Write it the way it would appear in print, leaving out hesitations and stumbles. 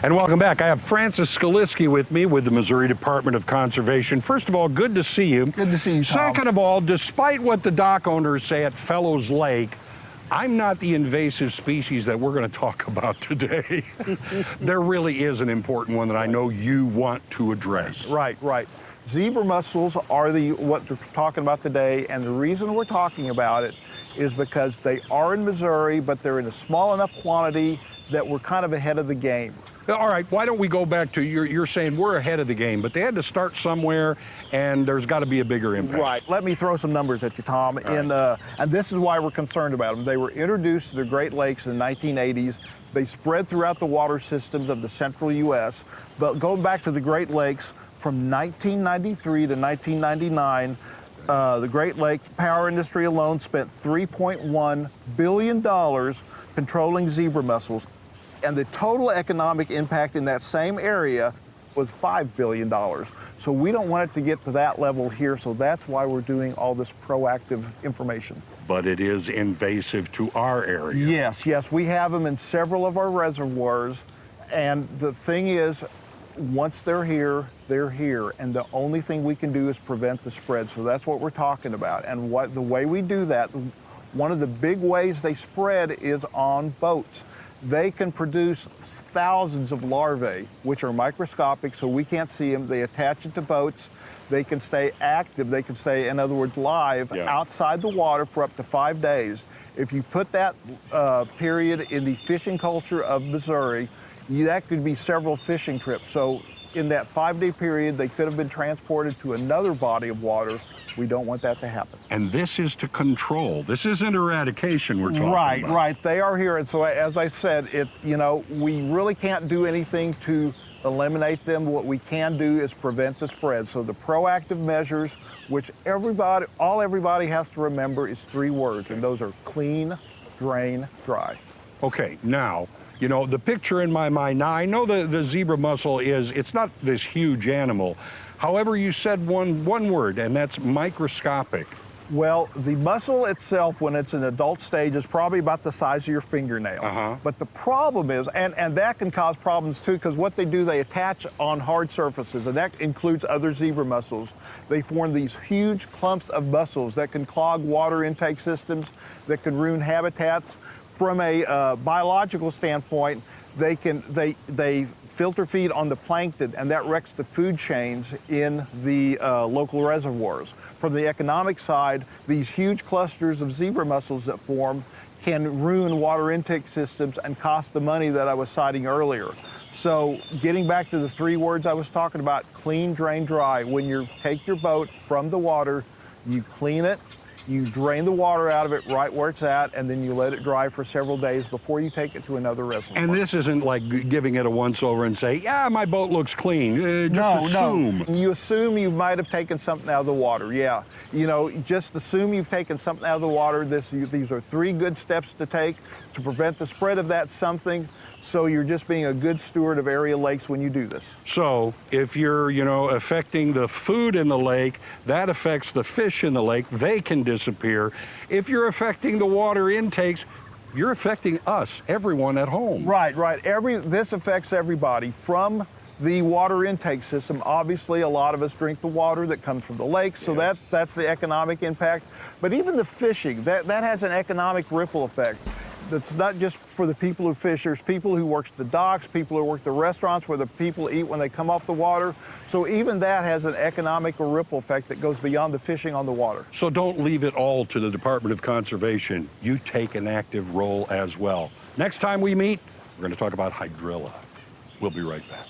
And welcome back. I have Francis Skaliski with me with the Missouri Department of Conservation. First of all, good to see you. Good to see you, Tom. Second of all, despite what the dock owners say at Fellows Lake, I'm not the invasive species that we're going to talk about today. There really is an important one that I know you want to address. Right. Zebra mussels are what we're talking about today, and the reason we're talking about it is because they are in Missouri, but they're in a small enough quantity that we're kind of ahead of the game. All right, why don't we go back to, you're saying we're ahead of the game, but they had to start somewhere, and there's got to be a bigger impact. Right. Let me throw some numbers at you, Tom. And this is why we're concerned about them. They were introduced to the Great Lakes in the 1980s. They spread throughout the water systems of the central U.S. But going back to the Great Lakes, from 1993 to 1999, the Great Lake power industry alone spent $3.1 billion controlling zebra mussels. And the total economic impact in that same area was $5 billion. So we don't want it to get to that level here, so that's why we're doing all this proactive information. But it is invasive to our area. Yes, we have them in several of our reservoirs, and the thing is, once they're here, and the only thing we can do is prevent the spread, so that's what we're talking about. And the way we do that, one of the big ways they spread is on boats. They can produce thousands of larvae, which are microscopic, so we can't see them. They attach it to boats. They can stay active. They can stay, in other words, live outside the water for up to 5 days. If you put that period in the fishing culture of Missouri, that could be several fishing trips. So in that 5-day period, they could have been transported to another body of water. We don't want that to happen. And this is to control. This isn't eradication we're talking about. Right. They are here. And so, as I said, we really can't do anything to eliminate them. What we can do is prevent the spread. So the proactive measures, which all everybody has to remember, is 3 words, and those are clean, drain, dry. Okay, now, the picture in my mind, now I know the zebra mussel it's not this huge animal. However, you said one word, and that's microscopic. Well, the mussel itself, when it's in adult stage, is probably about the size of your fingernail. But the problem is, and that can cause problems too, because what they do, they attach on hard surfaces, and that includes other zebra mussels. They form these huge clumps of mussels that can clog water intake systems, that can ruin habitats. From a biological standpoint, they filter feed on the plankton, and that wrecks the food chains in the local reservoirs. From the economic side, these huge clusters of zebra mussels that form can ruin water intake systems and cost the money that I was citing earlier. So getting back to the 3 words I was talking about, clean, drain, dry. When you take your boat from the water, you clean it, you drain the water out of it right where it's at, and then you let it dry for several days before you take it to another reservoir. And this isn't like giving it a once-over and say, yeah, my boat looks clean. Assume. No. You assume you might have taken something out of the water, yeah. Just assume you've taken something out of the water. These are 3 good steps to take to prevent the spread of that something. So you're just being a good steward of area lakes when you do this. So if you're, affecting the food in the lake, that affects the fish in the lake. They can disappear. If you're affecting the water intakes, you're affecting us, everyone at home. Right. This affects everybody. From the water intake system, obviously a lot of us drink the water that comes from the lakes, so that's the economic impact. But even the fishing, that has an economic ripple effect. That's not just for the people who fish. There's people who work the docks, people who work the restaurants where the people eat when they come off the water. So even that has an economic or ripple effect that goes beyond the fishing on the water. So don't leave it all to the Department of Conservation. You take an active role as well. Next time we meet, we're going to talk about hydrilla. We'll be right back.